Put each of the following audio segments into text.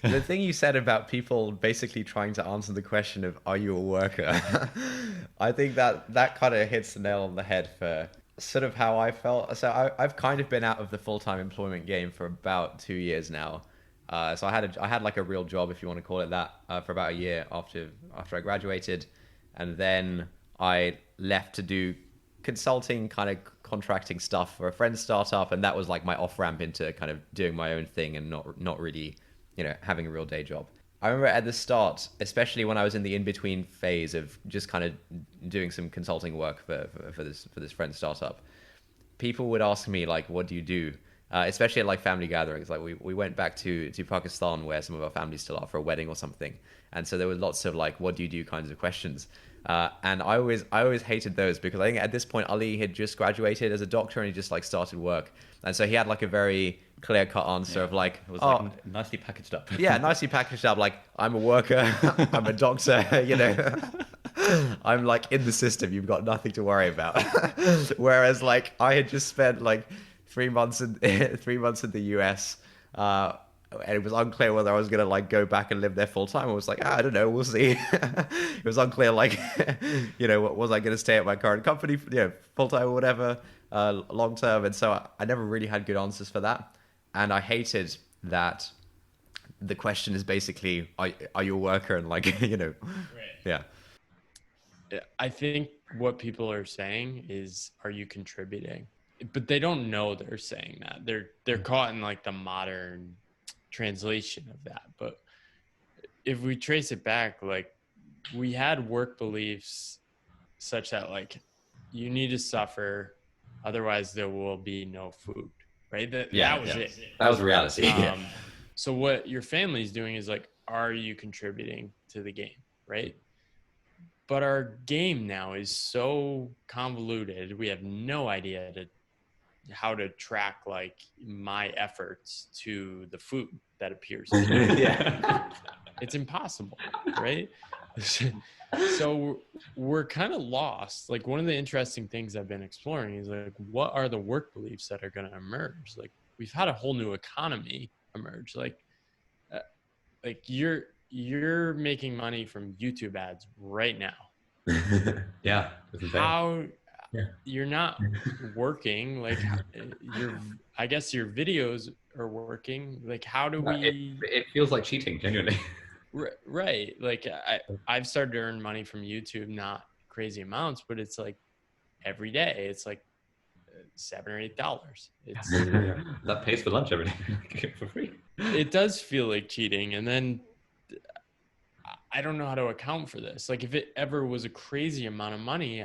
The thing you said about people basically trying to answer the question of "Are you a worker?" I think that kind of hits the nail on the head for sort of how I felt. So I've kind of been out of the full-time employment game for about 2 years now. So I had like a real job, if you want to call it that, for about a year after I graduated, and then I left to do consulting, kind of contracting stuff for a friend's startup, and that was like my off ramp into kind of doing my own thing and not really, having a real day job. I remember at the start, especially when I was in the in between phase of just kind of doing some consulting work for this friend's startup, people would ask me like, "What do you do?" Especially at like family gatherings. Like we went back to Pakistan where some of our families still are for a wedding or something, and so there were lots of like, "What do you do?" kinds of questions. And I always hated those because I think at this point Ali had just graduated as a doctor and he just like started work, and so he had like a very clear cut answer of like, it was like nicely packaged up. Yeah, nicely packaged up. Like, I'm a worker, I'm a doctor, I'm like in the system. You've got nothing to worry about. Whereas like I had just spent like 3 months in 3 months in the US, and it was unclear whether I was gonna like go back and live there full time. I was like, I don't know, we'll see. It was unclear, like, was I gonna stay at my current company, full time or whatever, long term. And so I never really had good answers for that. And I hated that the question is basically, are you a worker? And like, Right. Yeah. I think what people are saying is, are you contributing? But they don't know they're saying that. They're caught in like the modern translation of that. But if we trace it back, like we had work beliefs such that like you need to suffer, otherwise there will be no food, right? That was it. That was reality. So what your family's doing is like, are you contributing to the game, right? But our game now is so convoluted. We have no idea how to track like my efforts to the food that appears. Yeah. It's impossible, right? So we're kind of lost. Like one of the interesting things I've been exploring is like, what are the work beliefs that are going to emerge? Like we've had a whole new economy emerge. Like you're making money from YouTube ads right now. Yeah. How you're not working, like I guess your videos are working. Like how do we it feels like cheating, genuinely. Right. Like I've started to earn money from YouTube, not crazy amounts, but it's like every day it's like $7 or $8. It's that pays for lunch every day for free. It does feel like cheating. And then I don't know how to account for this. Like if it ever was a crazy amount of money,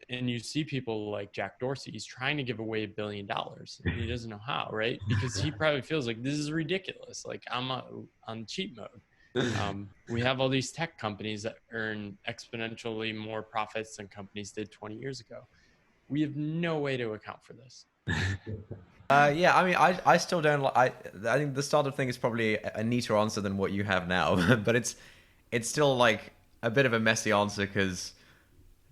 and you see people like Jack Dorsey, he's trying to give away $1 billion and he doesn't know how, right? Because he probably feels like this is ridiculous. Like I'm on cheat mode. We have all these tech companies that earn exponentially more profits than companies did 20 years ago. We have no way to account for this. Yeah, I mean, I still don't like. I think the startup thing is probably a neater answer than what you have now, but it's still like a bit of a messy answer because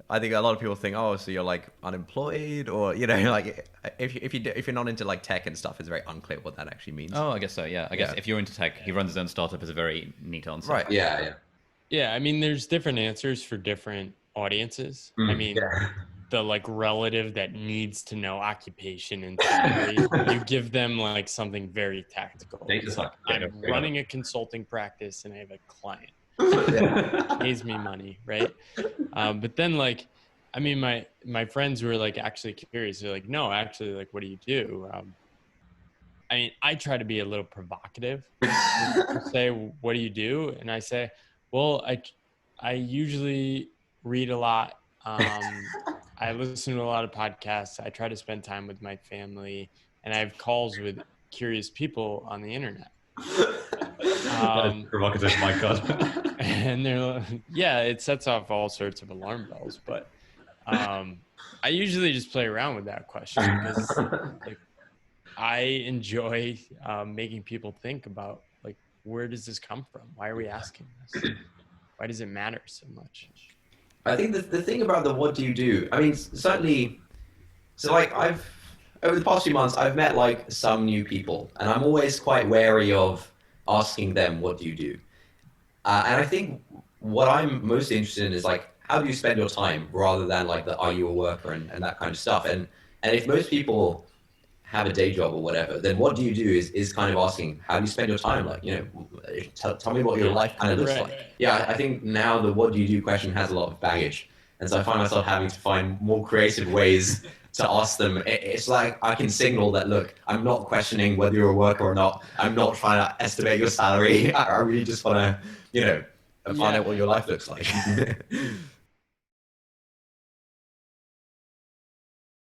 I think a lot of people think, oh, so you're like unemployed, or like if you're not into like tech and stuff, it's very unclear what that actually means. Oh, I guess so. Yeah, I guess if you're into tech, he runs his own startup is a very neat answer. Right. Yeah. Yeah, I mean, there's different answers for different audiences. I mean, the like relative that needs to know occupation and salary, you give them like something very tactical. It's like, I'm running a consulting practice and I have a client. Pays me money, right? But then like, I mean, my friends were like actually curious. They're like, no, actually, like, what do you do? I mean, I try to be a little provocative. Say, what do you do? And I say, well, I usually read a lot. I listen to a lot of podcasts. I try to spend time with my family, and I have calls with curious people on the internet. Provocative, my God. And they're like, yeah, it sets off all sorts of alarm bells. But I usually just play around with that question because like, I enjoy making people think about like, where does this come from? Why are we asking this? Why does it matter so much? I think the thing about the what do you do, I mean, certainly, so like over the past few months, I've met like some new people, and I'm always quite wary of asking them, what do you do? And I think what I'm most interested in is like, how do you spend your time, rather than like the are you a worker and that kind of stuff. And if most people have a day job or whatever, then what do you do is kind of asking, how do you spend your time? Like, you know, tell me what your life kind of looks like. Yeah, I think now the what do you do question has a lot of baggage. And so I find myself having to find more creative ways to ask them. It's like I can signal that, look, I'm not questioning whether you're a worker or not. I'm not trying to estimate your salary. I really just want to, you know, find out what your life looks like.